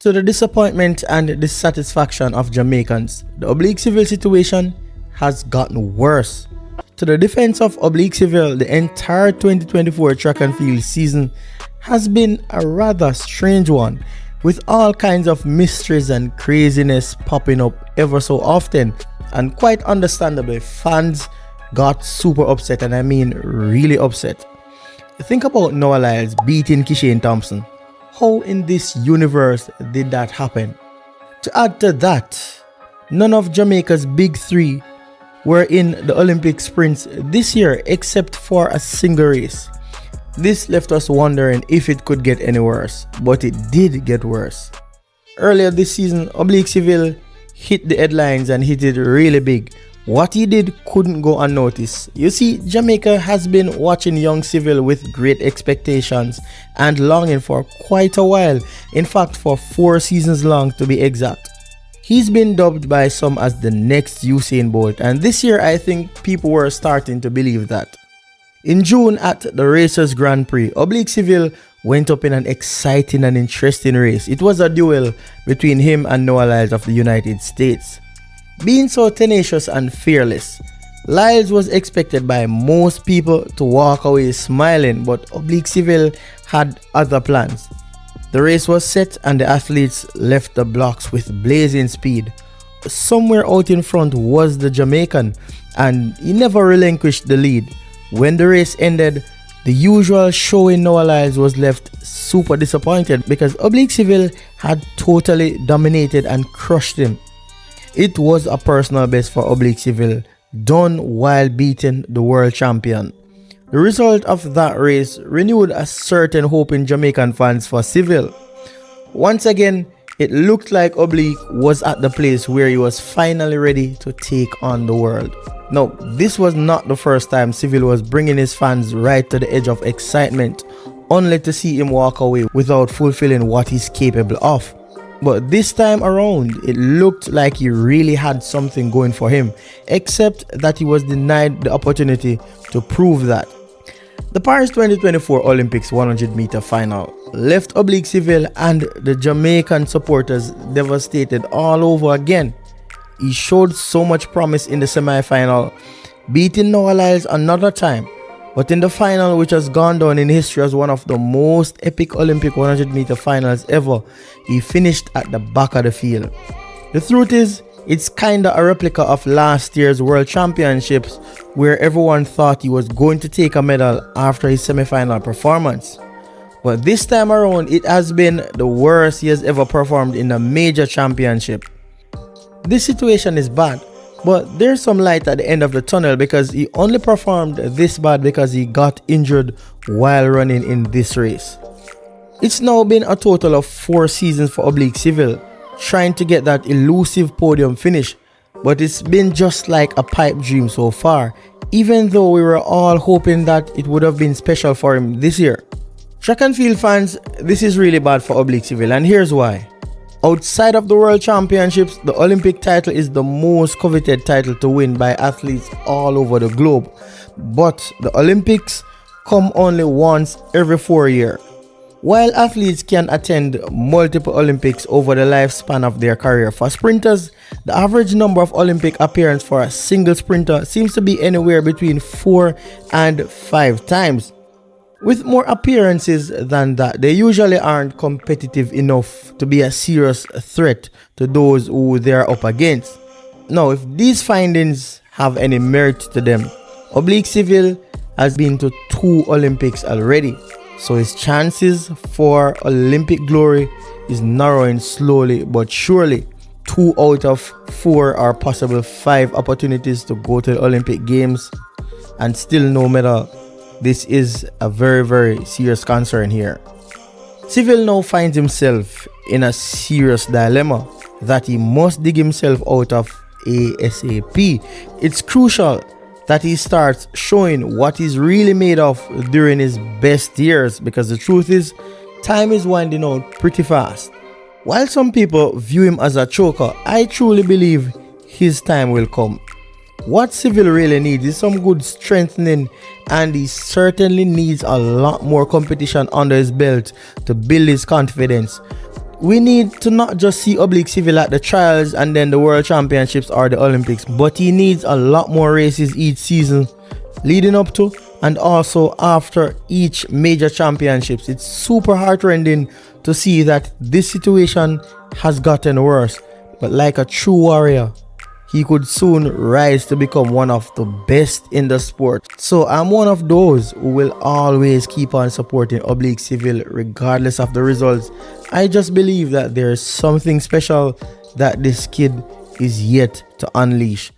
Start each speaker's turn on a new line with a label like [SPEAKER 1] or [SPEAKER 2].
[SPEAKER 1] To the disappointment and dissatisfaction of Jamaicans, the Oblique Seville situation has gotten worse. To the defense of Oblique Seville, the entire 2024 track and field season has been a rather strange one, with all kinds of mysteries and craziness popping up ever so often, and quite understandably, fans got super upset, and I mean really upset. Think about Noah Lyles beating Kishane Thompson. How in this universe did that happen? To add to that, none of Jamaica's big three were in the Olympic sprints this year except for a single race. This left us wondering if it could get any worse, but it did get worse. Earlier this season, Oblique Seville hit the headlines and hit it really big. What he did couldn't go unnoticed. You see, Jamaica has been watching young Seville with great expectations and longing for quite a while, in fact for 4 seasons long to be exact. He's been dubbed by some as the next Usain Bolt, and this year I think people were starting to believe that. In June at the Racers Grand Prix, Oblique Seville went up in an exciting and interesting race. It was a duel between him and Noah Lyles of the United States. Being so tenacious and fearless, Lyles was expected by most people to walk away smiling, but Oblique Seville had other plans. The race was set and the athletes left the blocks with blazing speed. Somewhere out in front was the Jamaican, and he never relinquished the lead. When the race ended, the usual showing Noah Lyles was left super disappointed because Oblique Seville had totally dominated and crushed him. It was a personal best for Oblique Seville, done while beating the world champion. The result of that race renewed a certain hope in Jamaican fans for Seville. Once again, it looked like Oblique was at the place where he was finally ready to take on the world. Now, this was not the first time Seville was bringing his fans right to the edge of excitement, only to see him walk away without fulfilling what he's capable of. But this time around, it looked like he really had something going for him, except that he was denied the opportunity to prove that. The Paris 2024 Olympics 100-meter final left Oblique Seville and the Jamaican supporters devastated all over again. He showed so much promise in the semi-final, beating Noah Lyles another time. But in the final, which has gone down in history as one of the most epic Olympic 100-meter finals ever, he finished at the back of the field. The truth is, it's kinda a replica of last year's World Championships, where everyone thought he was going to take a medal after his semi-final performance. But this time around, it has been the worst he has ever performed in a major championship. This situation is bad, but there's some light at the end of the tunnel because he only performed this bad because he got injured while running in this race. It's now been a total of 4 seasons for Oblique Seville, trying to get that elusive podium finish, but it's been just like a pipe dream so far, even though we were all hoping that it would have been special for him this year. Track and field fans, this is really bad for Oblique Seville, and here's why. Outside of the World Championships, the Olympic title is the most coveted title to win by athletes all over the globe. But the Olympics come only once every 4 years. While athletes can attend multiple Olympics over the lifespan of their career, for sprinters, the average number of Olympic appearances for a single sprinter seems to be anywhere between 4 and 5 times. With more appearances than that, they usually aren't competitive enough to be a serious threat to those who they are up against. Now, if these findings have any merit to them, Oblique Seville has been to 2 Olympics already, so his chances for Olympic glory is narrowing slowly but surely. 2 out of 4 or possible 5 opportunities to go to the Olympic Games and still no medal. This is a very, very serious concern here. Seville now finds himself in a serious dilemma that he must dig himself out of ASAP. It's crucial that he starts showing what he's really made of during his best years, because the truth is, time is winding out pretty fast. While some people view him as a choker, I truly believe his time will come. What Seville really needs is some good strengthening, and he certainly needs a lot more competition under his belt to build his confidence. We need to not just see Oblique Seville at the trials and then the World Championships or the Olympics, but he needs a lot more races each season leading up to and also after each major championships. It's super heartrending to see that this situation has gotten worse, but like a true warrior, he could soon rise to become one of the best in the sport. So I'm one of those who will always keep on supporting Oblique Seville regardless of the results. I just believe that there's something special that this kid is yet to unleash.